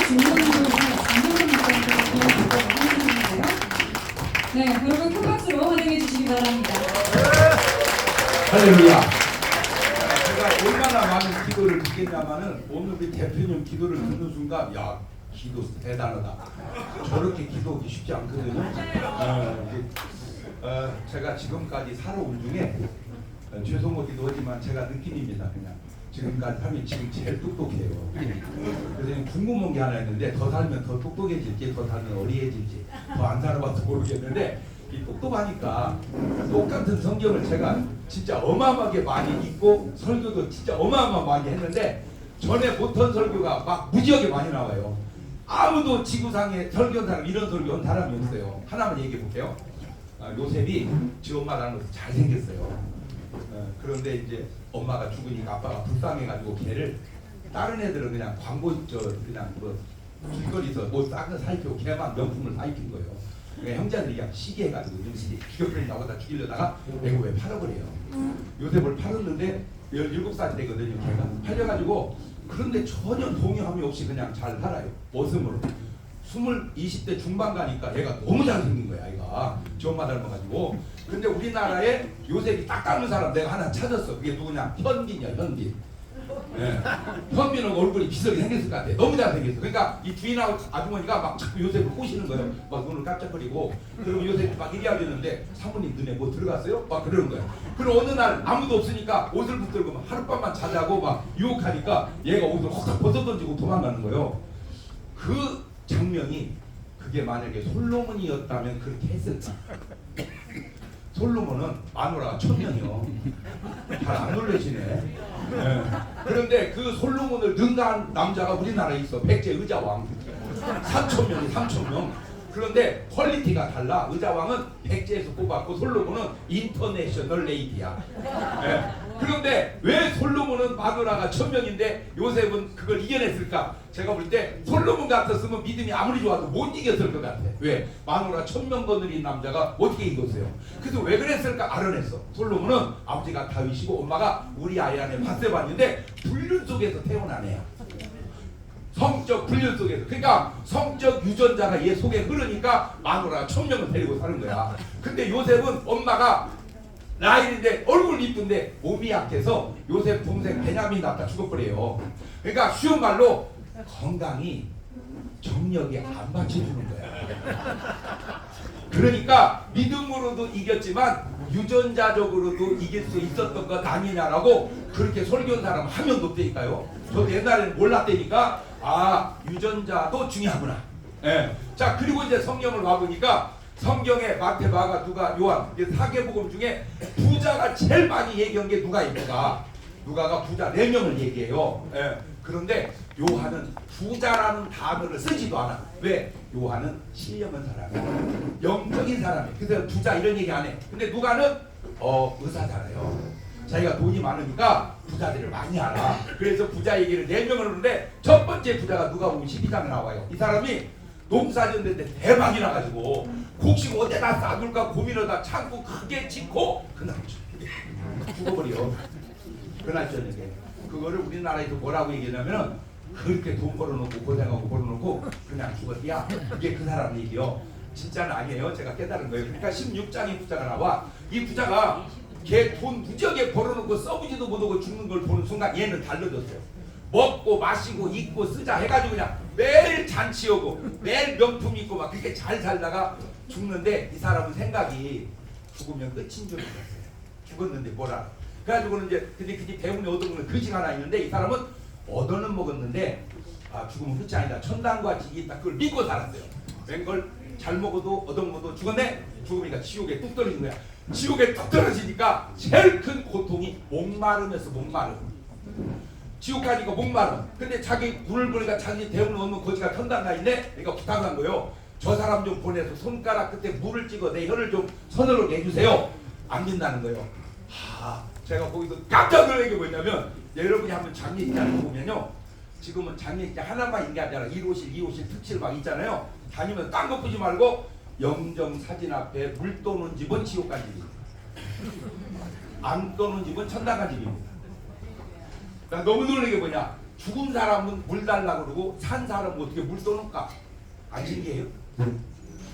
네, 여러분 큰 박수로 환영해 주시기 바랍니다. 할렐루야. 제가 얼마나 많은 기도를 듣겠냐마는 오늘 우리 대표님 기도를 듣는 순간 야 기도 대단하다. 저렇게 기도하기 쉽지 않거든요. 제가 지금까지 살아온 중에 죄송하기도 하지만 제가 느낌입니다. 그냥 지금까지 하면 지금 제일 똑똑해요. 그래서 궁금한 게 하나 있는데 더 살면 더 똑똑해질지 더 살면 어리해질지 더 안 살아봐서 모르겠는데 이 똑똑하니까 똑같은 성경을 제가 진짜 어마어마하게 많이 읽고 설교도 진짜 어마어마하게 했는데 전에 못한 설교가 막 무지하게 많이 나와요. 아무도 지구상에 설교사람 이런 설교 한 사람이 없어요. 하나만 얘기해 볼게요. 요셉이 지 엄마 닮아서 잘생겼어요. 그런데 이제 엄마가 죽으니까 아빠가 불쌍해가지고 걔를 다른 애들은 그냥 광고 그냥 뭐 길거리에서 뭐 싹을 사입히고 걔만 명품을 사입힌 거예요. 그러니까 형제들이 그냥 시기해가지고 능실이 기업들이 나보다 죽이려다가 애고에 팔아버려요. 요셉을 팔았는데 17살 되거든요. 걔가 팔려가지고 그런데 전혀 동요함이 없이 그냥 잘 살아요. 모습으로 20대 중반 가니까 얘가 너무 잘생긴 거야. 얘가 지 엄마 닮아가지고. 근데 우리나라에 요셉이 딱 닮은 사람 내가 하나 찾았어. 그게 누구냐? 현빈이야. 현빈. 네. 현빈은 얼굴이 비슷하게 생겼을 것 같아. 너무 잘생겼어. 그러니까 이 주인하고 아주머니가 막 자꾸 요셉을 꼬시는 거예요. 막 눈을 깜짝거리고. 그럼 요셉이 막 이리 하려는데 사모님 눈에 뭐 들어갔어요? 막 그러는 거야. 그럼 어느 날 아무도 없으니까 옷을 붙들고 막 하룻밤만 자자고 막 유혹하니까 얘가 옷을 확 벗어던지고 도망가는 거예요. 그 장면이 그게 만약에 솔로몬이었다면 그렇게 했을까? 솔로몬은 마누라가 1000명이요. 잘 안 놀라시네. 네. 그런데 그 솔로몬을 능가한 남자가 우리나라에 있어. 백제 의자왕. 3000명이 3000명. 그런데 퀄리티가 달라. 의자왕은 백제에서 뽑았고 솔로몬은 인터내셔널 레이디야. 네. 그런데 왜 솔로몬은 마누라가 1000명인데 요셉은 그걸 이겨냈을까? 제가 볼 때 솔로몬 같았으면 믿음이 아무리 좋아도 못 이겼을 것 같아. 왜? 마누라 1000명 거느린 남자가 어떻게 이겼어요? 그래서 왜 그랬을까? 알아냈어. 솔로몬은 아버지가 다윗이고 엄마가 우리 아이 안에 바세바인데 불륜 속에서 태어난 애야. 성적 불륜 속에서. 그러니까 성적 유전자가 얘 속에 흐르니까 마누라가 1000명을 데리고 사는 거야. 근데 요셉은 엄마가 라인인데 얼굴 이쁜데 몸이 약해서 요셉 동생 베냐민 낳다 죽어버려요. 그러니까 쉬운 말로 건강이 정력이 안 받쳐주는 거야. 그러니까 믿음으로도 이겼지만 유전자적으로도 이길 수 있었던 것 아니냐라고 그렇게 설교한 사람 한 명도 없다니까요. 저도 옛날에는 몰랐다니까 유전자도 중요하구나. 예. 자 그리고 이제 성경을 와보니까 성경에 마태, 마가, 누가, 요한 사계복음 중에 부자가 제일 많이 얘기한 게 누가입니까? 누가가 부자 4명을 얘기해요. 예. 그런데 요한은 부자라는 단어를 쓰지도 않아. 왜? 요한은 신령한 사람이야. 영적인 사람이야. 그래서 부자 이런 얘기 안 해. 근데 누가는 의사잖아요. 자기가 돈이 많으니까 부자들을 많이 알아. 그래서 부자 얘기를 4명을 하는데 첫 번째 부자가 누가복음 12장에 나와요. 이 사람이 농사 짓는데 대박이 나가지고 곡식 어디다 싸둘까 고민하다 창고 크게 짓고 그날 죽어버려. 그날 저녁에 그거를 우리나라에서 뭐라고 얘기하냐면은 그렇게 돈 벌어놓고 고생하고 벌어놓고 그냥 죽었야. 이게 그 사람 얘기요. 진짜는 아니에요. 제가 깨달은 거예요. 그러니까 16장의 부자가 나와. 이 부자가 걔 돈 무지하게 벌어놓고 써보지도 못하고 죽는 걸 보는 순간 얘는 달라졌어요. 먹고 마시고 입고 쓰자 해가지고 그냥 매일 잔치하고 매일 명품 입고 막 그렇게 잘 살다가 죽는데 이 사람은 생각이 죽으면 끝인 줄 알았어요. 죽었는데 뭐라. 그래가지고는 이제 근데 그 대문에 얻어먹는 그지 하나 있는데 이 사람은 얻어는 먹었는데 죽으면 끝이 아니다. 천당과 지기 있다. 그걸 믿고 살았어요. 웬걸 잘 먹어도 얻어먹어도 죽었네. 죽으니까 지옥에 뚝 떨어진 거야. 지옥에 뚝 떨어지니까 제일 큰 고통이 목마름에서 목마름. 지옥 가니까 목마름. 근데 자기 눈을 보니까 자기 대문을 얻는 거지가 천당 가 있네. 그러니까 부탁한 거예요. 저 사람 좀 보내서 손가락 끝에 물을 찍어 내 혀를 좀 서늘하게 해주세요. 안 믿는다는 거예요. 제가 거기서 깜짝 놀란 게 뭐냐면 여러분이 한번 장례식장을 보면요. 지금은 장례식장 하나만 있는 게 아니라 1호실, 2호실, 특실 막 있잖아요. 다니면 딴 거 보지 말고 영정 사진 앞에 물 떠는 집은 지옥 간 집입니다. 안 떠는 집은 천당 간 집입니다. 나 너무 놀란 게 뭐냐. 죽은 사람은 물 달라고 그러고 산 사람은 어떻게 물 떠놓을까? 안 신기해요?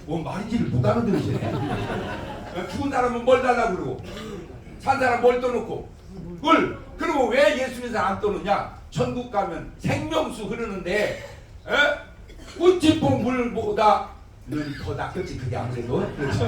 뭐 말인지를 못 알아들으시네. 죽은 사람은 뭘 달라고 그러고 산 사람 뭘 떠놓고 물. 그리고 왜 예수님은 안 떠놓냐? 천국 가면 생명수 흐르는데 우찌뽕 물보다는 더 낫겠지. 그게 아무래도 그렇죠.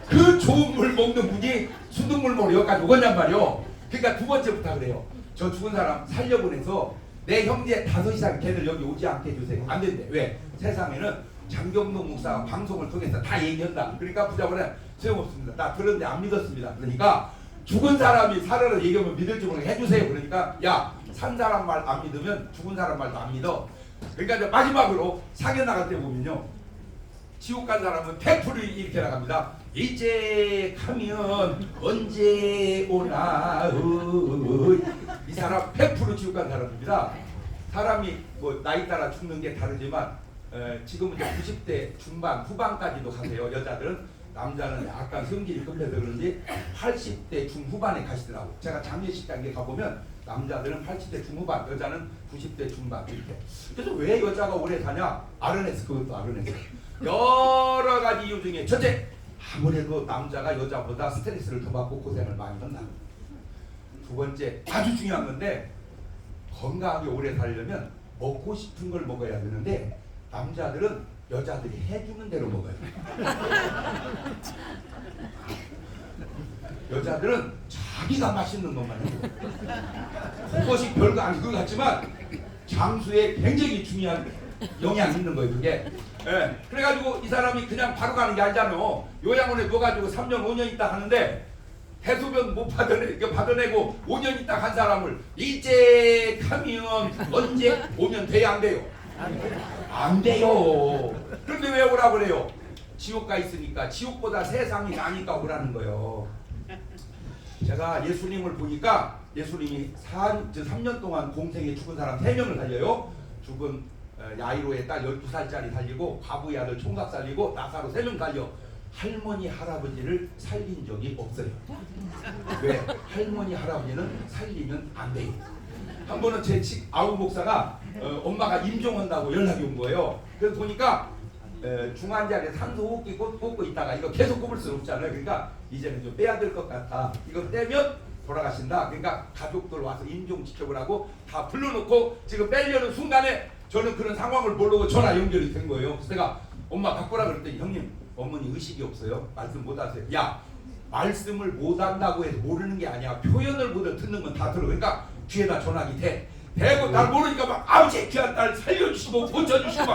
그 좋은 물 먹는 분이 수돗물로 여기까지 오겠냔 말이요. 그러니까 두 번째부터 그래요. 저 죽은 사람 살려보내서 내 형제 5 이상 걔들 여기 오지 않게 해주세요. 안 된대. 왜? 세상에는 장경록 목사가 방송을 통해서 다 얘기한다. 그러니까 부자분은 소용없습니다. 나 들었는데 안 믿었습니다. 그러니까 죽은 사람이 살아라 얘기하면 믿을 줄 모르게 해주세요. 그러니까 야, 산 사람 말 안 믿으면 죽은 사람 말도 안 믿어. 그러니까 이제 마지막으로 상해 나갈 때 보면요, 지옥 간 사람은 100% 이렇게 나갑니다. 이제 가면 언제 오나. 이 사람 100% 지옥 간 사람입니다. 사람이 뭐 나이 따라 죽는 게 다르지만 지금은 이제 90대 중반 후반까지도 가세요. 여자들은. 남자는 약간 성질이 급해서 그런지 80대 중후반에 가시더라고. 제가 장례식장에 가보면 남자들은 80대 중후반, 여자는 90대 중반 이렇게. 그래서 왜 여자가 오래 사냐? 아르네스, 그것도 아르네스. 여러 가지 이유 중에 첫째, 아무래도 남자가 여자보다 스트레스를 더 받고 고생을 많이 한다. 두 번째, 아주 중요한 건데 건강하게 오래 살려면 먹고 싶은 걸 먹어야 되는데 남자들은 여자들이 해주는 대로 먹어요. 여자들은 자기가 맛있는 것만 해요. 그것이 별거 아닌 것 같지만 장수에 굉장히 중요한 영향이 있는 거예요. 그게. 예. 그래가지고 이 사람이 그냥 바로 가는 게 아니잖아요. 요양원에 넣어가지고 3년 5년 있다 하는데 해소변 못 받아내고 5년 있다 간 사람을 이제 가면 언제 오면 돼야 안 돼요? 안 돼요. 그런데 왜 오라고 그래요? 지옥가 있으니까. 지옥보다 세상이 나니까 오라는 거예요. 제가 예수님을 보니까 예수님이 3년 동안 공생에 죽은 사람 3명을 살려요. 죽은 야이로의 딸 12살짜리 살리고 과부의 아들 총각 살리고 나사로 3명 살려. 할머니 할아버지를 살린 적이 없어요. 왜? 할머니 할아버지는 살리면 안 돼요. 한 번은 제 아우 목사가 엄마가 임종한다고 연락이 온 거예요. 그래서 보니까 중환자리에 산소호흡기 꽂고 있다가 이거 계속 꼽을 수 없잖아요. 그러니까 이제는 좀 빼야 될 것 같아. 이거 떼면 돌아가신다. 그러니까 가족들 와서 임종 지켜보라고 다 불러놓고 지금 빼려는 순간에 저는 그런 상황을 모르고 전화 연결이 된 거예요. 그래서 내가 엄마 바꾸라 그랬더니 형님 어머니 의식이 없어요. 말씀 못 하세요. 야, 말씀을 못 한다고 해서 모르는 게 아니야. 표현을 못 듣는 건 다 들어. 그러니까 귀에다 전화기 대. 대고 날 모르니까 막 아버지 귀한 딸 살려주시고 고쳐주시고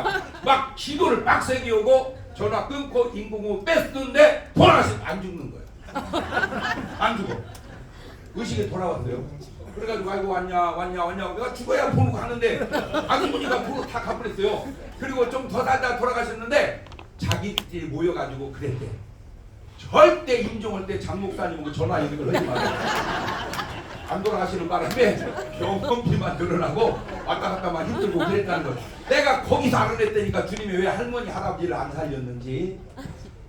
막 기도를 빡세게 오고 전화 끊고 인공호흡 뺐는데 돌아가시면 안 죽는 거예요. 안 죽어. 의식이 돌아왔어요. 그래가지고 아이고 왔냐 내가 죽어야 보고 가는데 아주머니가 보고 다 가버렸어요. 그리고 좀 더 살다 돌아가셨는데 자기들이 모여가지고 그랬대. 절대 임종할 때 장 목사님하고 전화 연결을 하지 마세요. 안 돌아가시는 바람에 병원비만 늘어나고 왔다 갔다만 힘들고 그랬다는 거예요. 내가 거기서 알아냈다니까 주님이 왜 할머니 할아버지를 안 살렸는지.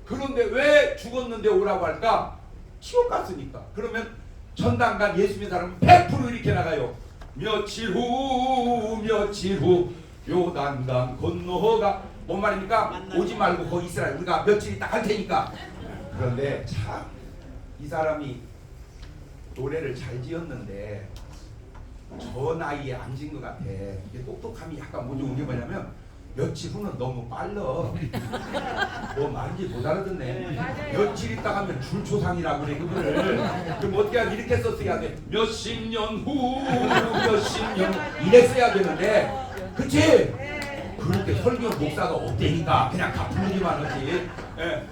그런데 왜 죽었는데 오라고 할까? 지옥 갔으니까. 그러면 천당 간 예수 믿는 사람은 100% 이렇게 나가요. 며칠 후 요단강 건너가 뭔 말입니까? 오지 말고 거기 있으라. 우리가 며칠 있다 갈 테니까. 그런데 참 이 사람이 노래를 잘 지었는데 저 나이에 안 진 것 같아. 이게 똑똑함이 약간 모종인 게 뭐냐면 며칠 후는 너무 빨라. 뭐 말인지 못 알아듣네. 며칠 있다 가면 줄초상이라고 그래 그거를. 그럼 어떻게 하면 이렇게 썼어야 돼. 몇십 년 후 몇십 년 이랬어야 되는데 그치? 그렇게 설교 목사가 없대니까 그냥 다 부르기만 하지.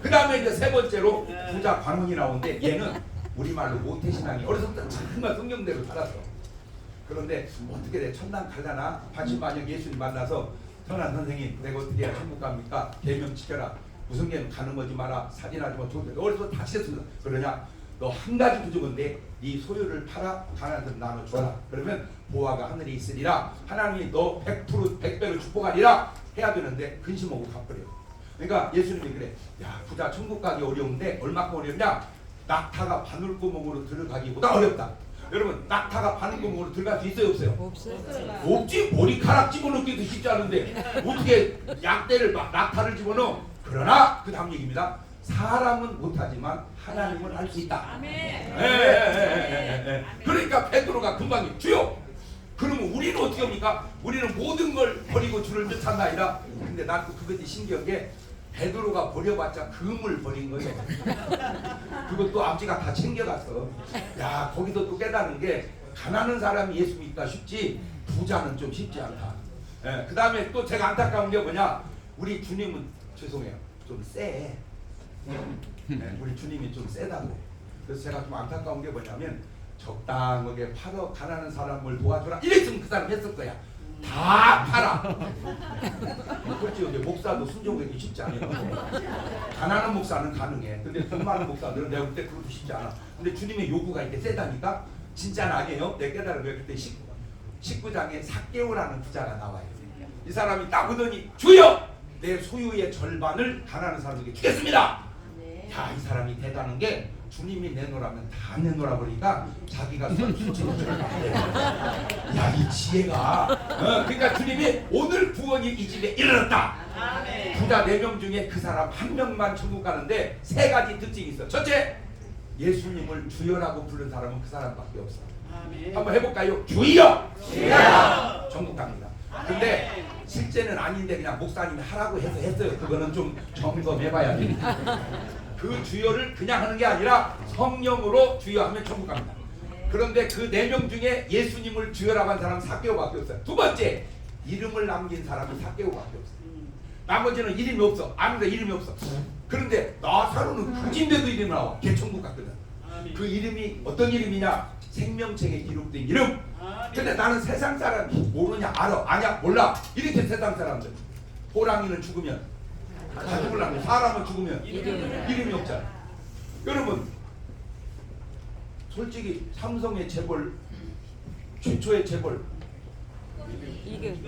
그 다음에 이제 세 번째로 부자 관원이 나오는데 얘는 우리말로 모태신앙이 어려서부터 정말 성경대로 살았어. 그런데 어떻게 돼? 천당 갈라나? 반신반역 예수님 만나서 선한 선생님 내가 어떻게 해야 천국 갑니까? 계명 지켜라. 무슨 계명 가는 거지 마라. 살인하지 마. 좋은데 어려서 다 지켰습니다. 그러냐? 너 한 가지 부족한데 네 소유를 팔아 가난한테 나눠줘라. 그러면 보화가 하늘에 있으리라. 하나님이 너 100% 100배로 축복하리라 해야 되는데 근심하고 갚으려. 그러니까 예수님이 그래. 야 부자 천국 가기 어려운데 얼마큼 어렵냐? 낙타가 바늘구멍으로 들어가기보다 어렵다. 여러분 낙타가 바늘 구멍으로 들어갈 수 있어요 없어요? 없어요. 없지. 머리카락 집어넣기도 쉽지 않은데 어떻게 약대를 낙타를 집어넣어. 그러나 그 다음 얘기입니다. 사람은 못하지만 하나님은 할 수 있다. 아멘. 그러니까 베드로가 금방 주여. 그러면 우리는 어떻게 합니까? 우리는 모든 걸 버리고 주를 뜻한다이다. 근데 난 또 그것이 신기한 게 베드로가 버려봤자 금을 버린 거예요. 그것도 아버지가 다 챙겨갔어. 야, 거기서 또 깨달은 게 가난한 사람이 예수 믿기가 쉽지 부자는 좀 쉽지 않다. 그 다음에 또 제가 안타까운 게 뭐냐? 우리 주님은 죄송해요. 좀 세. 우리 주님이 좀 세다고. 그래서 제가 좀 안타까운 게 뭐냐면 적당하게 팔어 가난한 사람을 도와주라 이랬으면 그 사람 했을 거야. 다 팔아. 솔직히 목사도 순종하기 쉽지 않아요. 가난한 목사는 가능해. 근데 돈 많은 목사들은 내가 볼 때 그것도 쉽지 않아. 근데 주님의 요구가 이렇게 세다니까 진짜는 아니에요. 내가 깨달은 거예요. 그때 19장에 삭개오라는 부자가 나와요. 이 사람이 딱 오더니 주여 내 소유의 절반을 가난한 사람에게 주겠습니다. 야, 이 사람이 대단한 게 주님이 내놓으라면 다 내놓으라 그러니까 자기가 수치로 절반을 야, 이 지혜가 그러니까 주님이 오늘 구원이 이 집에 이르렀다. 부자 4명 중에 그 사람 1명만 천국 가는데 3가지 특징이 있어. 첫째, 예수님을 주여라고 부른 사람은 그 사람밖에 없어. 한번 해볼까요? 주여! 주여! 천국 갑니다. 근데 실제는 아닌데 그냥 목사님이 하라고 해서 했어요. 그거는 좀 점검해봐야 됩니다. 그 주여를 그냥 하는 게 아니라 성령으로 주여하면 천국 갑니다. 그런데 그 4명 중에 예수님을 주여라고 한 사람은 삭개오밖에 없어요. 두 번째, 이름을 남긴 사람은 삭개오밖에 없어요. 나머지는 이름이 없어. 아무데 이름이 없어. 그런데 나사로는 그진데도 이름이 나와. 걔 천국 갔거든. 그 이름이 어떤 이름이냐? 생명책에 기록된 이름. 근데 나는 세상 사람이 모르냐? 알아? 아냐? 몰라? 이렇게 세상 사람들. 호랑이는 죽으면 다 죽을라고. 사람은 죽으면 이름이 없잖아. 여러분 솔직히 삼성의 재벌 최초의 재벌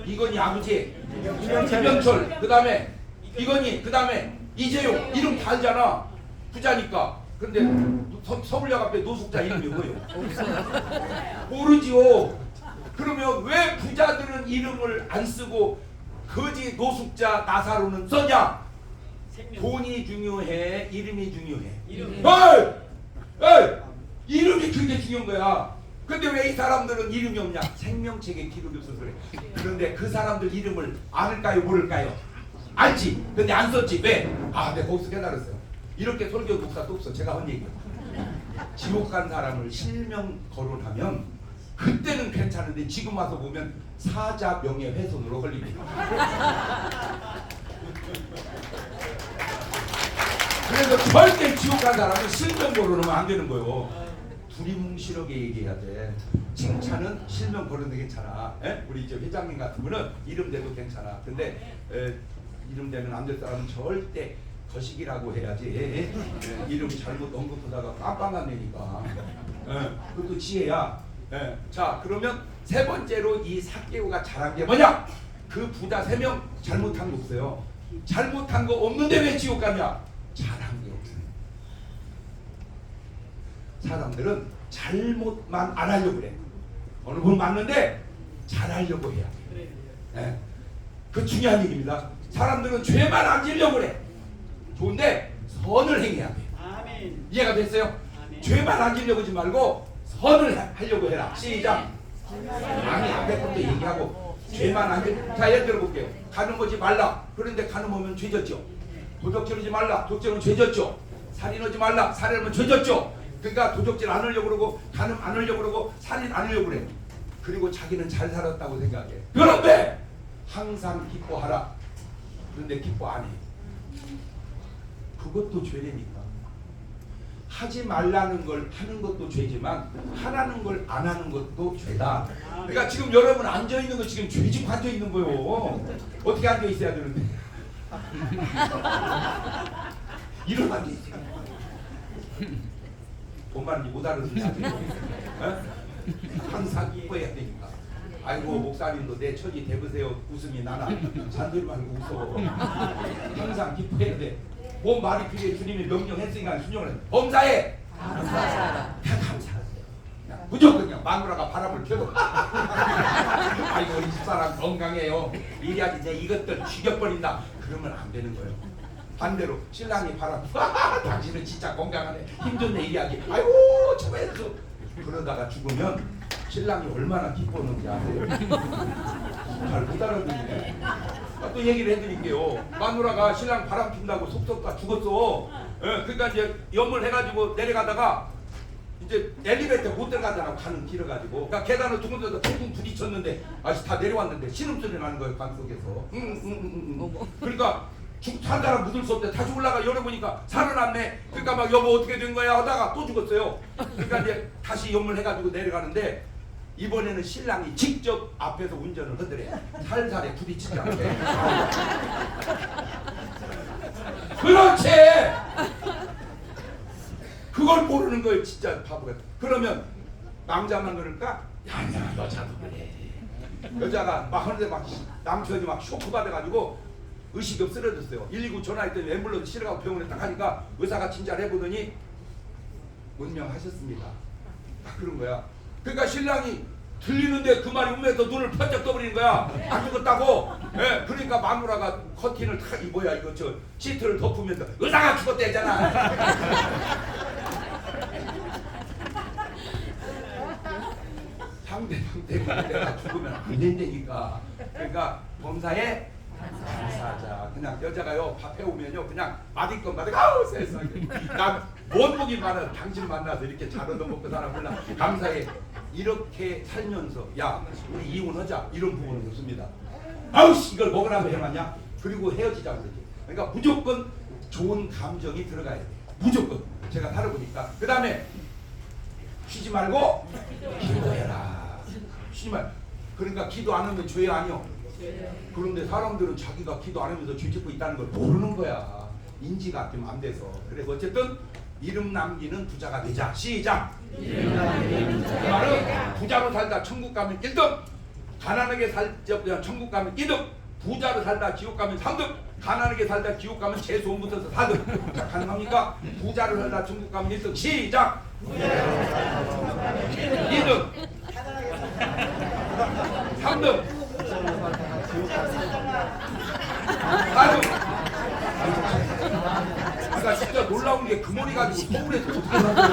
이건희 아버지 김영철 그 다음에 이건희 그 다음에 이재용 이름 다 알잖아. 부자니까. 근데 서울역 앞에 노숙자 이름이 뭐예요? 모르지요. 그러면 왜 부자들은 이름을 안 쓰고 거지 노숙자 나사로는 써냐? 돈이 중요해? 이름이 중요해? 이름이 그게 중요한 거야. 근데 왜 이 사람들은 이름이 없냐? 생명책에 기록이 없어서 그래. 그런데 그 사람들 이름을 알을까요? 모를까요? 알지. 근데 안 썼지. 왜? 내가 거기서 깨달았어요. 이렇게 설교 목사도 없어. 제가 한 얘기예요. 지옥 간 사람을 실명 거론하면 그때는 괜찮은데 지금 와서 보면 사자 명예훼손으로 걸립니다. 그래서 절대 지옥 간 사람은 실명 거론하면 안 되는 거예요. 두리뭉실하게 얘기해야 돼. 칭찬은 실명 거론도 괜찮아. 우리 이제 회장님 같은 분은 이름 대도 괜찮아. 근데 이름 대면 안 될 사람은 절대 거식이라고 해야지. 이름 잘못 언급하다가 깜빵 내니까. 그것도 지혜야. 자, 그러면 세 번째로 이 삭개오가 잘한 게 뭐냐? 그 부자 3명 잘못한 거 없어요. 잘못한 거 없는데 왜 지옥 가냐? 잘한 게 없어요. 사람들은 잘못만 안 하려고 그래. 어느 분 맞는데 잘하려고 해야 돼. 그 중요한 얘기입니다. 사람들은 죄만 안 지려고 그래. 좋은데 선을 행해야 돼. 아멘. 이해가 됐어요? 아멘. 죄만 안 지려고 하지 말고 선을 하려고 해라. 시작. 아니 앞에 것도 얘기하고 죄만 안 지려. 자, 예를 들어볼게요. 간음하지 말라. 그런데 간음하면 죄졌죠. 도적질하지 말라. 도적질은 죄졌죠. 살인하지 말라. 살인하면 죄졌죠. 그러니까 도적질 안 하려고 그러고 간음 안 하려고 그러고 살인 안 하려고 그래. 그리고 자기는 잘 살았다고 생각해. 그런데 항상 기뻐하라. 그런데 기뻐 안 해. 그것도 죄니까. 하지 말라는 걸 하는 것도 죄지만 하라는 걸 안 하는 것도 죄다. 그러니까 지금 여러분 앉아 있는 거 지금 죄짓고 앉아 있는 거예요. 어떻게 앉아 있어야 되는데? 이런 앉아 있어. 뭔 말인지 못 알아듣는 항상 기뻐해야 되니까. 아이고 목사님도 내 처지 대보세요. 웃음이 나나. 잔소리 말고 웃어. 항상 기뻐해야 돼. 뭔 말이 필요해. 주님이 명령했으니까 순종을 해. 범사에 감사하라. 다 감사하세요. 무조건 그냥 마누라가 바람을 펴도 아이고 우리 집사람 건강해요 이래야지 내 이것들 죽여버린다 그러면 안 되는 거예요. 반대로 신랑이 바람 당신은 진짜 건강하네 힘좋네 이래야지 아이고 저거했어 그러다가 죽으면 신랑이 얼마나 기뻤는지 아세요? 잘 못 알아듣네. 또 얘기를 해드릴게요. 마누라가 신랑 바람 핀다고 속썩다 죽었어. 예, 그러니까 이제 염을 해가지고 내려가다가 이제 엘리베이터 못 들어가잖아 가는 길어가지고 그러니까 계단을 두 군데서 퉁퉁 부딪혔는데 아직 다 내려왔는데 신음소리 나는 거예요 방 속에서. 그러니까 산 사람 묻을 수 없대. 다시 올라가 열어보니까 살아났네. 그러니까 막 여보 어떻게 된 거야 하다가 또 죽었어요. 그러니까 이제 다시 염을 해가지고 내려가는데 이번에는 신랑이 직접 앞에서 운전을 하더래. 살살에 부딪히지 않게. 그렇지. 그걸 모르는 거예요 진짜 바보가. 그러면 남자만 그럴까? 아니야 여자도 그래. 여자가 막 하는데 막 남편이 막 쇼크 받아가지고 의식이 쓰러졌어요. 119 전화했더니 앰뷸런스 실어가고 병원에 딱 하니까 의사가 진찰 해보더니 운명하셨습니다. 딱 그런 거야. 그러니까 신랑이 들리는데 그 말이 운명에서 눈을 번쩍 떠버리는 거야. 안 죽었다고. 예, 그러니까 마누라가 커튼을 탁 뭐야 이거 저 시트를 덮으면서 의사가 죽었다 했잖아. 상대방 때문에 내가 죽으면 안 된다니까. 그러니까 범사에 감사하자. 그냥 여자가요 밥 해오면요 그냥 맛있건 맛있건 아우 세상에 난못 보긴 많아. 당신 만나서 이렇게 잘 얻어먹고 살아 몰라. 감사해. 이렇게 살면서 야 우리 이혼하자 이런 부분은 없습니다. 아우씨 이걸 먹으라고 해놨냐. 그리고 헤어지자 그러지. 그러니까 무조건 좋은 감정이 들어가야 돼. 무조건. 제가 살아보니까. 그 다음에 쉬지 말고 기도해라. 쉬지 말. 그러니까 기도 안 하면 죄 아니요. 그런데 사람들은 자기가 기도 안 하면서 죄 짓고 있다는 걸 모르는 거야. 인지가 좀 안 돼서. 그래서 어쨌든 이름 남기는 부자가 되자. 시작. 그 말은 부자로 살다 천국 가면 1등, 가난하게 살다 천국 가면 2등, 부자로 살다 지옥 가면 3등, 가난하게 살다 지옥 가면 재수원 붙어서 4등. 자, 가능합니까? 부자로 살다 천국 가면 1등. 시작. 2등, 3등, 4등. 그러니까 진짜 놀라운 게 그 머리 가지고 서울에서 어떻게 사는 거야.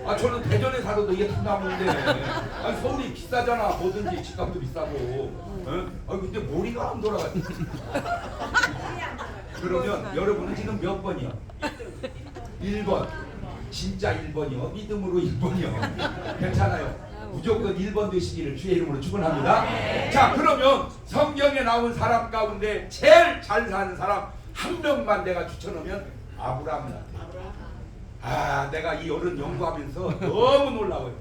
아 저는 대전에 살아도 이게 다 나오는데 아니 서울이 비싸잖아. 뭐든지 집값도 비싸고. 아 근데 머리가 안 돌아가. 그러면 여러분은 지금 몇 번이요? 1번. 진짜 1번이요. 믿음으로 1번이요. 괜찮아요. 무조건 1번 되시기를 주의 이름으로 축원합니다. 자 그러면 성경에 나온 사람 가운데 제일 잘 사는 사람 한 명만 내가 추천하면 아브라함이다. 아 내가 이 어른 연구하면서 너무 놀라워요.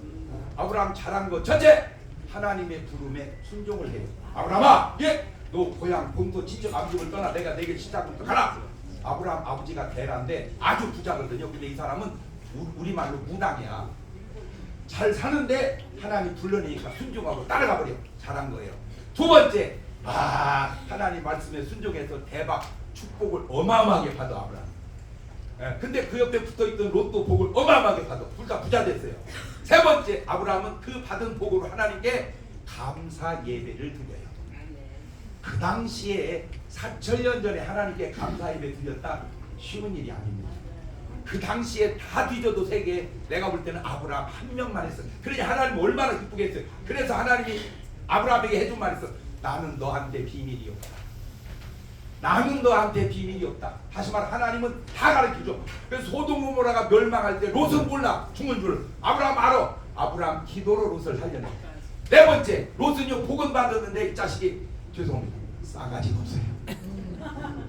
아브라함 잘한 거 첫째 하나님의 부름에 순종을 해요. 아브라함아 예, 너 고향 본토 친척 아버지를 떠나 내가 내게 시작부터 가라. 아브라함 아버지가 대란데 아주 부자거든요. 근데 이 사람은 우리말로 무당이야. 잘 사는데 하나님 불러내니까 순종하고 따라가 버려. 잘한 거예요. 두 번째 하나님 말씀에 순종해서 대박 축복을 어마어마하게 받아 아브라함. 근데 그 옆에 붙어있던 롯도 복을 어마어마하게 받아. 둘 다 부자 됐어요. 세 번째 아브라함은 그 받은 복으로 하나님께 감사 예배를 드려요. 그 당시에 4,000년 전에 하나님께 감사 예배 드렸다 쉬운 일이 아닙니다. 그 당시에 다 뒤져도 세계에 내가 볼 때는 아브라함 한 명만 했어. 그러니 하나님 얼마나 기쁘게 했어요. 그래서 하나님이 아브라함에게 해준 말이 있어. 나는 너한테 비밀이 없다. 나는 너한테 비밀이 없다. 다시 말해 하나님은 다 가르쳐줘. 그래서 소돔 고모라가 멸망할 때 롯은 몰라 죽은 줄. 아브라함 알아. 아브라함 기도로 롯을 살려내. 네 번째 롯은요 복은 받았는데 이 자식이 죄송합니다. 싸가지가 없어요.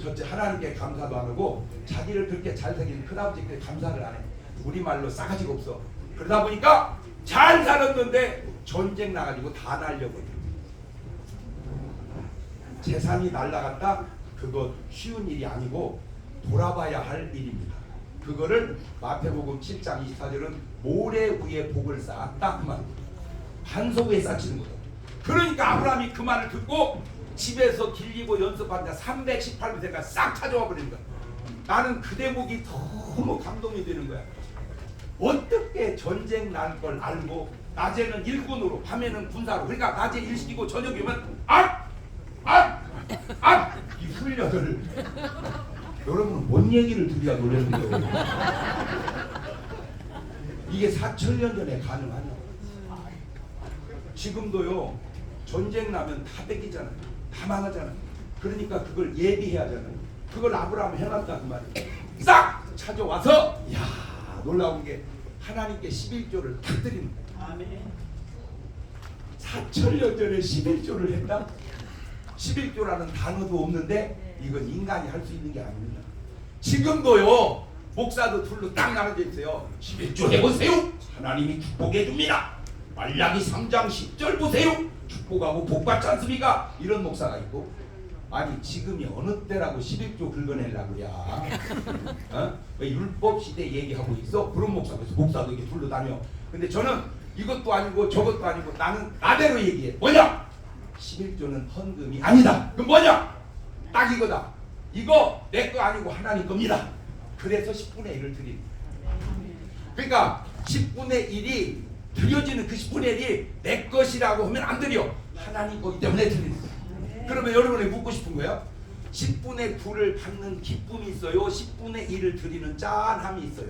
첫째 하나님께 감사도 안 하고 자기를 그렇게 잘 살기는 큰아버지께 감사를 안 해. 우리말로 싸가지가 없어. 그러다 보니까 잘 살았는데 전쟁 나가지고 다 날려버려. 재산이 날라갔다. 그거 쉬운 일이 아니고 돌아봐야 할 일입니다. 그거를 마태복음 7장 24절은 모래 위에 복을 쌓았다 그 말입니다. 반석 위에 쌓치는 거죠. 그러니까 아브라함이 그 말을 듣고 집에서 길리고 연습한 자 318부대가 싹 찾아와 버린 거야. 나는 그 대목이 너무 감동이 되는 거야. 어떻게 전쟁 날 걸 알고 낮에는 일군으로 밤에는 군사로 그러니까 낮에 일시키고 저녁이면 이 훈련을 여러분은 뭔 얘기를 들어야 놀라는 거예요. 이게 4,000년 전에 가능하냐. 지금도요 전쟁 나면 다 뺏기잖아요. 다 망하잖아요. 그러니까 그걸 예비해야 하잖아요. 그걸 아브라함 해놨다 그 말이에요. 싹 찾아와서 이야 놀라운 게 하나님께 11조를 탁 드리는 거예요. 아멘. 4,000년 전에 11조를 했다? 11조라는 단어도 없는데 이건 인간이 할 수 있는 게 아닙니다. 지금도요 목사도 둘로 딱 나눠져 있어요. 11조 해보세요. 하나님이 축복해 줍니다. 말라기 3장 10절 보세요. 축복하고 복 받지 않습니까? 이런 목사가 있고 아니 지금이 어느 때라고 11조 긁어내려고 그래. 어? 왜 율법 시대 얘기하고 있어? 그런 목사가 있어. 목사도 이렇게 둘러 다녀. 근데 저는 이것도 아니고 저것도 아니고 나는 나대로 얘기해. 뭐냐? 11조는 헌금이 아니다. 그럼 뭐냐? 딱 이거다. 이거 내 거 아니고 하나님 겁니다. 그래서 10분의 1을 드리는 거예요. 그러니까 10분의 1이 드려지는 그 10분의 1이 내 것이라고 하면 안 드려. 하나님 거기 때문에 드리는 거예요. 그러면 여러분이 묻고 싶은 거예요. 10분의 9를 받는 기쁨이 있어요. 10분의 1을 드리는 짠함이 있어요.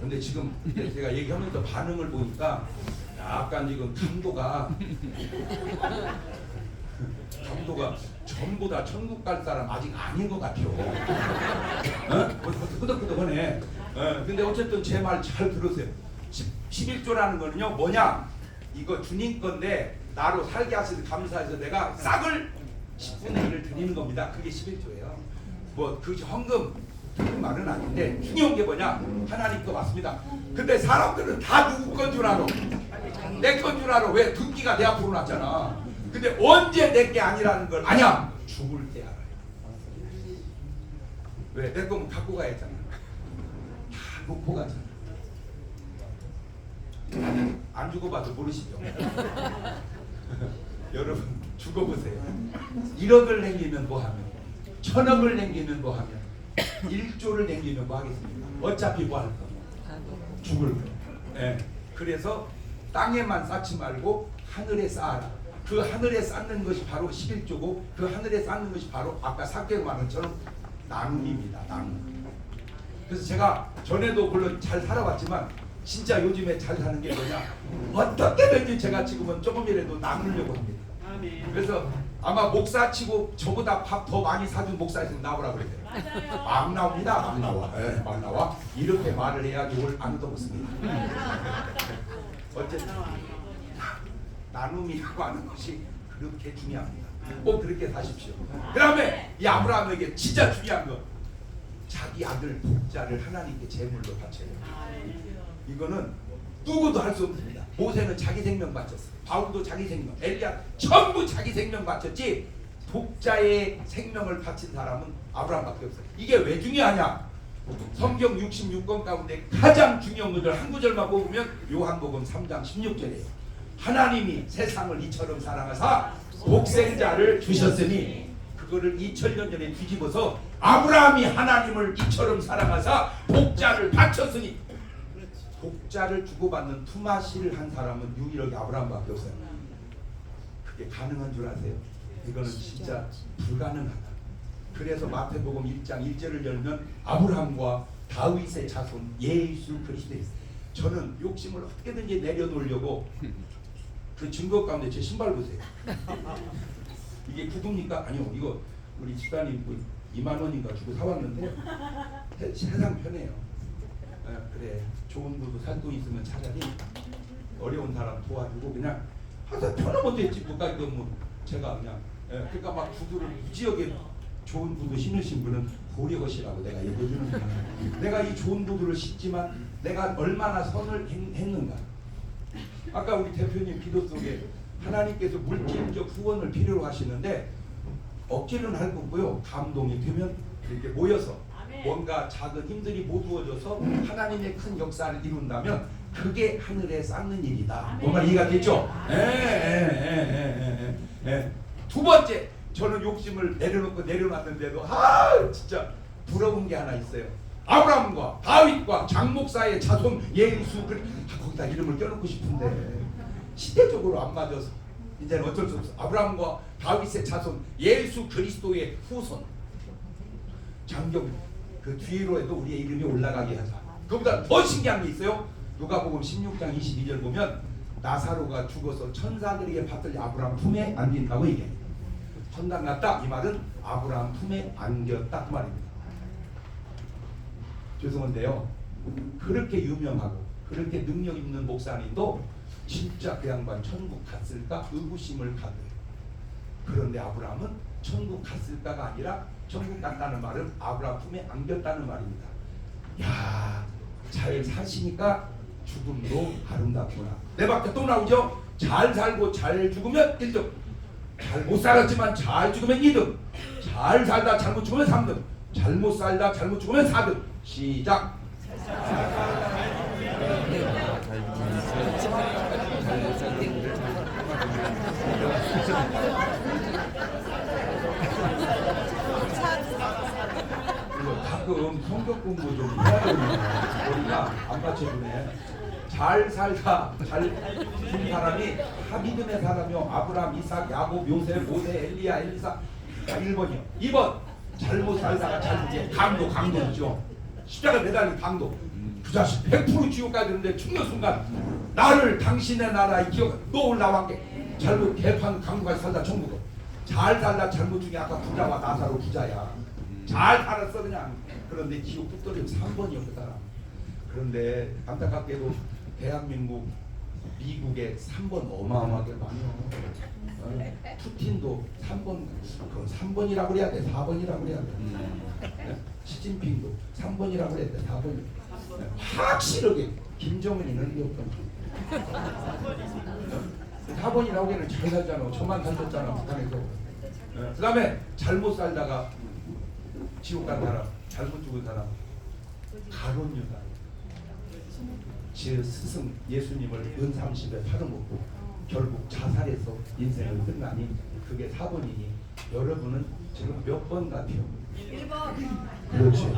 근데 지금 제가 얘기하면서 반응을 보니까 약간 지금 강도가 전부 다 천국 갈 사람 아직 아닌 것 같아요. 끄덕끄덕하네. 근데 어쨌든 제 말 잘 들으세요. 11조라는 거는요 뭐냐? 이거 주님 건데 나로 살게 하셔서 감사해서 내가 싹을 10분의 1을 드리는 겁니다. 그게 11조예요. 뭐 그 헌금 그 말은 아닌데 중요한 게 뭐냐? 하나님 거 맞습니다. 근데 사람들은 다 누구 건 줄 알아? 내 건 줄 알아. 왜? 등기가 내 앞으로 났잖아. 근데 언제 내 게 아니라는 걸 아냐? 죽을 때 알아요. 왜? 내 거면 갖고 가야 했잖아. 다 놓고 가잖아. 안 죽어봐도 모르시죠? 여러분 죽어보세요. 1억을 남기면 뭐하면 1,000억을 남기면 뭐하면 1조를 남기면 뭐하겠습니까? 어차피 뭐할 거? 죽을 거. 예. 그래서 땅에만 쌓지 말고 하늘에 쌓아라. 그 하늘에 쌓는 것이 바로 11조고 그 하늘에 쌓는 것이 바로 아까 사개로 말한 것처럼 나눔입니다. 나눔. 그래서 제가 전에도 물론 잘 살아왔지만 진짜 요즘에 잘 사는 게 뭐냐? 어떻게든지 제가 지금은 조금이라도 나누려고 합니다. 아멘. 그래서 아마 목사 치고 저보다 밥 더 많이 사준 목사 있으면 나오라고 그랬어요. 막 나옵니다. 막 나와. 네, 막 나와. 이렇게 말을 해야지 올 아무도 없습니다. 어쨌든 나눔이라고 하는 것이 그렇게 중요합니다. 꼭 그렇게 사십시오. 그 다음에 이 아브라함에게 진짜 중요한 건 자기 아들 복자를 하나님께 제물로 바쳐요. 이거는 누구도 할 수 없습니다. 모세는 자기 생명 바쳤어. 바울도 자기 생명, 엘리야 전부 자기 생명 바쳤지 독자의 생명을 바친 사람은 아브라함밖에 없어요. 이게 왜 중요하냐? 성경 66권 가운데 가장 중요한 것을 한 구절만 뽑으면 요한복음 3장 16절이에요. 하나님이 세상을 이처럼 사랑하사 독생자를 주셨으니 그거를 2000년 전에 뒤집어서 아브라함이 하나님을 이처럼 사랑하사 독자를 바쳤으니 독자를 주고받는 투마시를 한 사람은 유일하게 아브라함밖에 없어요. 그게 가능한 줄 아세요? 이거는 진짜 불가능하다. 그래서 마태복음 1장 1절을 열면 아브라함과 다윗의 자손 예수 그리스도예요. 저는 욕심을 어떻게든지 내려놓으려고 그 증거 가운데 제 신발 보세요. 이게 구두입니까? 아니요. 이거 우리 집사님 2만 원인가 주고 사왔는데 세상 편해요. 그래 좋은 구두 살 돈 있으면 차라리 어려운 사람 도와주고 그냥 항상 편하면 됐지 뭐가 이거 뭐 제가 그냥 그러니까 막 구두를 이 지역에 좋은 구두 신으신 분은 고려것이라고 내가 얘기해주는 거야. 내가 이 좋은 구두를 신지만 내가 얼마나 선을 했는가. 아까 우리 대표님 기도 속에 하나님께서 물질적 후원을 필요로 하시는데 억지는 할 거고요. 감동이 되면 이렇게 모여서 뭔가 작은 힘들이 모두어져서 하나님의 큰 역사를 이룬다면 그게 하늘에 쌓는 일이다. 뭔가 이해가 됐죠? 두 번째, 저는 욕심을 내려놓고 내려놨는데도 진짜 부러운 게 하나 있어요. 아브라함과 다윗과 장목사의 자손 예수 거기다 이름을 껴놓고 싶은데 시대적으로 안 맞아서 이제는 어쩔 수 없어. 아브라함과 다윗의 자손 예수 그리스도의 후손 장경 그 뒤로 해도 우리의 이름이 올라가게 하자. 그보다 더 신기한 게 있어요. 누가복음 16장 22절 보면 나사로가 죽어서 천사들에게 받들리 아브라함 품에 안긴다고 얘기해요. 천당 갔다 이 말은 아브라함 품에 안겼다 그 말입니다. 죄송한데요, 그렇게 유명하고 그렇게 능력 있는 목사님도 진짜 그 양반 천국 갔을까 의구심을 가져요. 그런데 아브라함은 천국 갔을까가 아니라 천국 갔다는 말은 아브라함 품에 안겼다는 말입니다. 야, 잘 사시니까 죽음도 아름답구나. 내 밖에 또 나오죠. 잘 살고 잘 죽으면 1등, 잘 못 살았지만 잘 죽으면 2등, 잘 살다 잘못 죽으면 3등, 잘못 살다 잘못 죽으면 4등. 시작. 가끔 성격 공부 좀 해야 되는데 머리가 안 받쳐주네. 잘 살다 잘 준 사람이 다 믿음의 사람이요. 아브라함, 이삭, 야곱, 요셉, 모세, 엘리야, 엘리사. 1번이요. 2번 잘못 살다가 잘 죽게 강도죠. 십자가 매달린 강도. 그 자식 100% 지옥 가야 되는데 죽는 순간 나를 당신의 나라에 기억 너 올라와 게 잘못 개판 강도까지 살다 천국은 잘 살다 잘못 중에 아까 부자와 나사로 부자야. 잘 살았어 그냥. 그런데 지옥 뚝떨이 3번이요 그 사람. 그런데 안타깝게도 대한민국 미국에 3번 어마어마하게 많이요. 푸틴도 3번, 그건 3번이라고 그래야 돼, 4번이라고 그래야 돼. 시진핑도 3번이라고 그래야 돼, 4번. 확실하게 김정은이는 이게 없던 4번이라고 하기에는 잘 살잖아. 저만 살았잖아 북한에서. 그 다음에 잘못 살다가 지옥 간 사람, 잘못 죽은 사람, 가론 유다. 제 스승 예수님을 은30에 팔아먹고 결국 자살해서 인생을 끝나니 그게 4번이니 여러분은 지금 몇 번 같아요? 1번. 그렇지.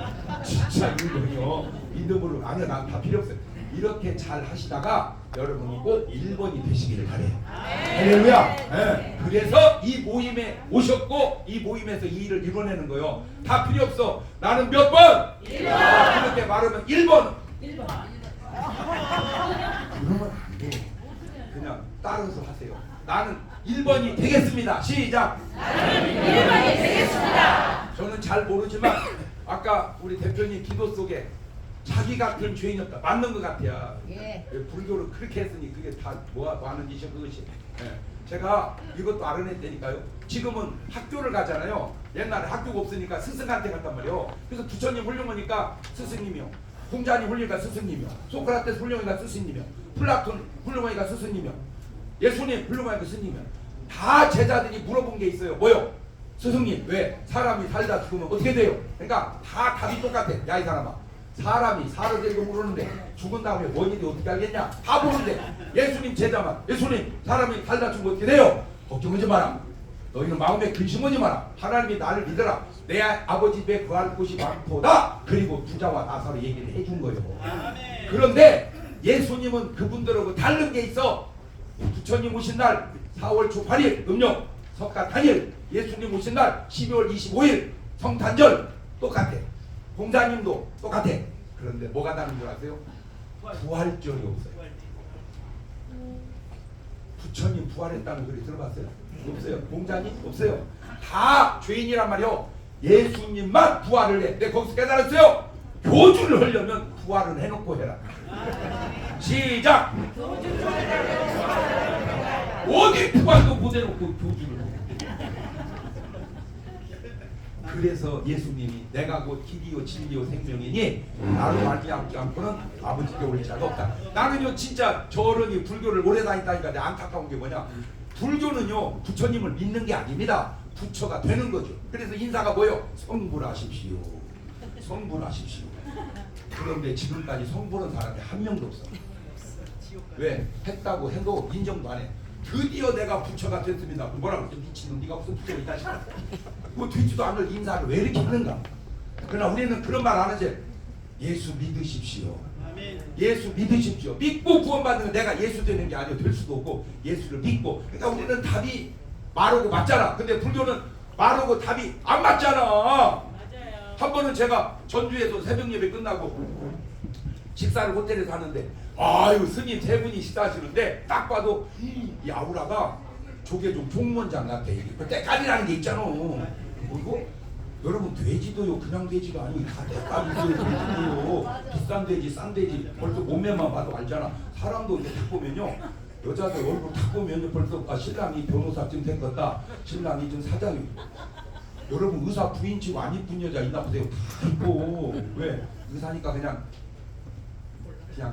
진짜 1번이요. 믿음으로 아니 난다 필요 없어요. 이렇게 잘 하시다가 여러분이 꼭 1번이 되시기를 바래요. 할렐루야. 네. 그래서 이 모임에 오셨고 이 모임에서 이 일을 이뤄내는 거요. 다 필요 없어. 나는 몇 번? 1번. 그렇게 말하면 1번. 1번. 그러면 안 돼. 그냥 따라서 하세요. 나는 1번이 되겠습니다. 시작. 나는 1번이 되겠습니다. 저는 잘 모르지만 아까 우리 대표님 기도 속에 자기 같은 죄인이었다. 맞는 것 같아요. 예. 불교를 그렇게 했으니 그게 다 뭐 하는 짓이요 그것이. 예. 제가 이것도 알아냈다니까요. 지금은 학교를 가잖아요. 옛날에 학교가 없으니까 스승한테 갔단 말이에요. 그래서 부처님 훌륭하니까 스승님이요. 공자님 훌륭하니까 스승님이요. 소크라테스 훌륭하니까 스승님이요. 플라톤 훌륭하니까 스승님이요. 예수님 훌륭하니까 스승님이요. 다 제자들이 물어본 게 있어요. 뭐요? 스승님 왜 사람이 살다 죽으면 어떻게 돼요? 그러니까 다 답이 똑같아. 야 이 사람아, 사람이 살을 데리고 모르는데 죽은 다음에 원인이 어떻게 알겠냐? 다 모르는데 예수님 제자만 예수님 사람이 살다 죽으면 어떻게 돼요? 걱정하지 마라. 너희는 마음에 근심하지 마라. 하나님이 나를 믿어라. 내 아버지 집에 구할 곳이 많도다. 그리고 부자와 나사로 얘기를 해준 거예요. 그런데 예수님은 그분들하고 다른 게 있어. 부처님 오신 날 4월 초 8일 음력 석가 단일, 예수님 오신 날 12월 25일 성탄절 똑같아. 공자님도 똑같아. 그런데 뭐가 다른 줄 아세요? 부활절이 없어요. 부처님 부활했다는 소리 들어봤어요? 없어요. 공자님 없어요. 다 죄인이란 말이요. 예수님만 부활을 해. 내가 거기서 깨달았어요. 교주를 하려면 부활을 해놓고 해라. 시작. 어디 부활도 못 해놓고 교주를 해. 그래서 예수님이 내가 곧 길이요 진리요 생명이니 나를 알지 않고는 아버지께 올 자가 없다. 나는요 진짜 저 어른이 불교를 오래 다녔다니까 내가 안타까운 게 뭐냐, 불교는요 부처님을 믿는 게 아닙니다. 부처가 되는 거죠. 그래서 인사가 뭐요? 성불하십시오. 성불하십시오. 그런데 지금까지 성불한 사람이 한 명도 없어. 왜? 했다고 해도 인정도 안 해. 드디어 내가 부처가 됐습니다. 뭐라고 좀 미친놈 네가 무슨 부처가 있다 싶어. 뭐 되지도 않을 인사를 왜 이렇게 하는가. 그러나 우리는 그런 말 안 하지. 예수 믿으십시오. 예수 믿으십시오. 믿고 구원받는 건 내가 예수 되는 게 아니고 될 수도 없고 예수를 믿고. 그러니까 우리는 답이 말하고 맞잖아. 근데 불교는 말하고 답이 안 맞잖아. 한 번은 제가 전주에서 새벽 예배 끝나고 식사를 호텔에서 하는데 아유 스님 세 분이 식사하시는데 딱 봐도 이 아우라가 조계종 종무원장 같아. 그 때깔이라는 게 있잖아. 그리고 여러분 돼지도요 그냥 돼지가 아니고 다 때깔이고요. 돼지도요 비싼 돼지 싼 돼지 벌써 몸매만 봐도 알잖아. 사람도 이렇게 딱 보면요 여자들 얼굴 딱 보면요 벌써 신랑이 변호사쯤 된 것다. 신랑이 좀 사장이. 여러분 의사 부인 치고 안 이쁜 여자 있나 보세요. 다 이뻐. 왜? 의사니까 그냥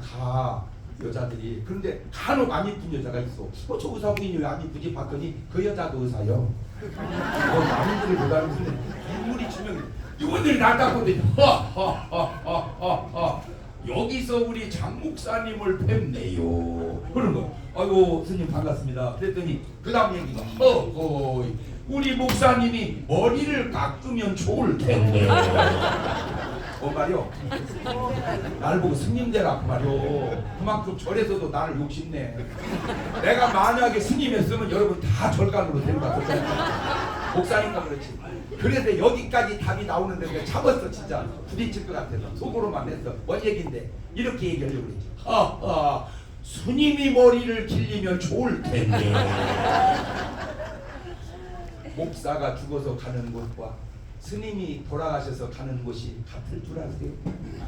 가 여자들이. 그런데 간혹 안 이쁜 여자가 있어. 저 의사 부인이 왜 안 이쁘지 봤더니 그 여자도 의사요. 남들이 보다는 인물이 지명 이분들이 날 딱 보더니 여기서 우리 장 목사님을 뵙네요. 그런 거. 아이고 스님 반갑습니다. 그랬더니 그 다음 얘기가 우리 목사님이 머리를 깎으면 좋을 텐데. 말이요. 날 보고 스님 되라 그 말이요. 그만큼 절에서도 나를 욕심내. 내가 만약에 스님이었으면 여러분 다 절간으로 데려갔었잖아요. 목사니까 그렇지. 그래서 여기까지 답이 나오는데 내가 참았어. 진짜 부딪힐 것 같아서 속으로만 했어. 뭔 얘긴데 이렇게 얘기하려고 그랬지. 스님이 머리를 길리면 좋을 텐데. 목사가 죽어서 가는 곳과 스님이 돌아가셔서 가는 곳이 같을 줄 아세요?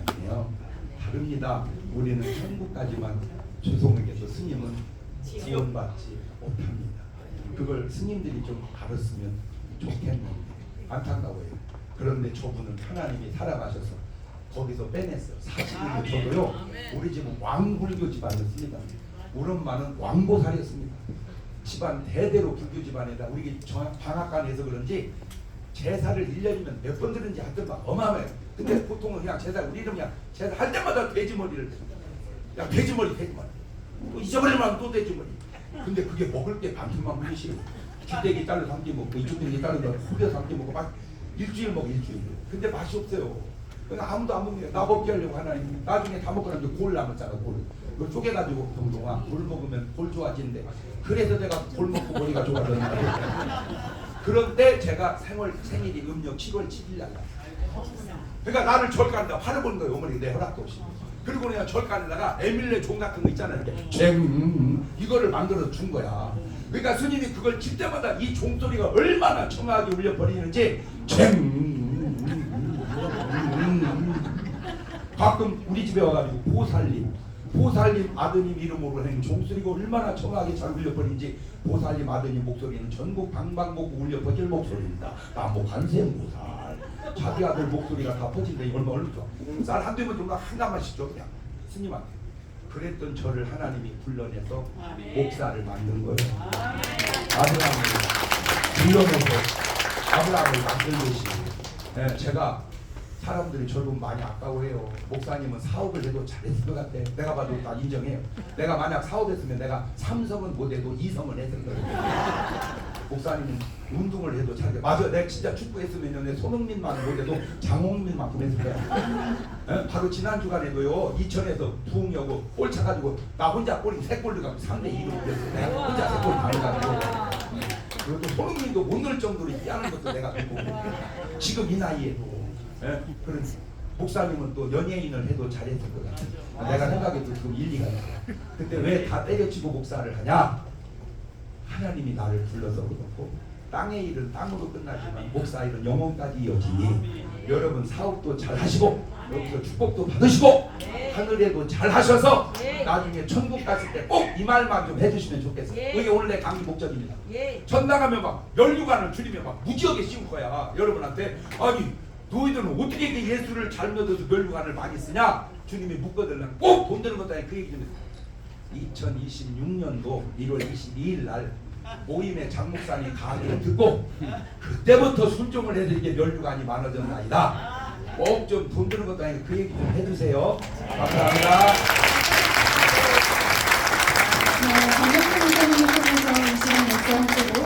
아니에요. 다릅니다. 우리는 천국까지만 죄송하게도 스님은 지원받지 못합니다. 그걸 스님들이 좀 알았으면 좋겠는데 안타까워요. 그런데 저분은 하나님이 살아가셔서 거기서 빼냈어요. 사실은 저도요 우리 집은 왕불교 집안이었습니다. 우리 엄마는 왕보살이었습니다. 집안 대대로 불교 집안에다 우리 방앗간에서 그런지 제사를 1년이면 몇 번 들은지 하여튼 막 어마어마해요. 근데 보통은 그냥 제사 우리는 그냥 제사 할 때마다 돼지머리를 그냥 돼지머리 또 잊어버리면 또 돼지머리. 근데 그게 먹을 게 반품만 물리시고 기대기 잘라서 한 끼 먹고 이쪽 대기 잘라서 후려서 한 끼 먹고 막 일주일 먹어 일주일. 근데 맛이 없어요. 그러니까 아무도 안 먹네요. 나 먹게 하려고 하나님. 나중에 다 먹고 나면 골 남았잖아. 골. 그걸 쪼개가지고 동동아 골 먹으면 골 좋아진대. 그래서 내가 골 먹고 머리가 좋아졌는데. 그런데 제가 생일이 음력 7월 7일 날 났어요. 그러니까 나를 절 가는다 화를 보는 거예요. 어머니 내 허락도 없이. 그리고 내가 절 가는다가 에밀레 종 같은 거 있잖아요. 이렇게 이거를 만들어서 준 거야. 그러니까 스님이 그걸 칠 때마다 이 종소리가 얼마나 청하게 울려 버리는지 가끔 우리 집에 와가지고 보살님 아드님 이름으로 한 종소리가 얼마나 청하게 잘 울려버리는지. 보살님 아드님 목소리는 전국 방방곡곡 울려 퍼질 목소리입니다. 남보 관세음보살 자기 아들 목소리가 다 퍼진다. 이걸 얼마나 좋아. 쌀 한 대면 정말 하나만씩 줘 그냥 스님한테. 그랬던 저를 하나님이 불러내서 목사를 만든 거예요. 아브라함을 불러내서 아브라함을 만들듯이. 네, 제가 사람들이 저를 보면 많이 아까워해요. 목사님은 사업을 해도 잘했을 것 같아. 내가 봐도 다 인정해요. 내가 만약 사업했으면 내가 삼성은 못해도 이성은 했을 거예요. 목사님은 운동을 해도 잘해. 맞아. 내가 진짜 축구했으면 내 손흥민만 못해도 장홍민만큼 했을 거야. 에? 바로 지난 주간에도요 이천에서 부흥여고 골 차가지고 나 혼자 골이 3골 들어가고 3대2로 이겼어. 내가 혼자 3골 다 해가지고. 그리고 또 손흥민도 못 넣을 정도로 뛰는 것도 내가 보고 지금 이 나이에도. 예? 그런 목사님은 또 연예인을 해도 잘했을 것 같아요. 내가 생각해도 좀 일리가 있어요. 근데 왜 다 때려치고 목사를 하냐? 하나님이 나를 불러서 그렇고 땅의 일은 땅으로 끝나지만 목사 일은 영혼까지 이어지니 여러분 사업도 잘 하시고 여기서 축복도 받으시고 하늘에도 잘 하셔서 나중에 천국 갔을 때 꼭 이 말만 좀 해주시면 좋겠어요. 그게 오늘 내 강의 목적입니다. 전 나가면 막 멸류관을 줄이면 막 무지하게 씌울 거야. 여러분한테. 아니 너희들은 어떻게 이렇게 예수를 잘 믿어서 멸류관을 많이 쓰냐? 주님이 묶어달라는 꼭 돈 드는 것도 아니고 그 얘기 좀 해주세요. 2026년도 1월 22일 날 모임에 장목사님 강의를 듣고 그때부터 순종을 해서 이게 멸류관이 많아졌나이다. 꼭 좀 돈 드는 것도 아니고 그 얘기 좀 해주세요. 감사합니다. 네, 강력한 목사님을 통해서 이 시간 목사님께도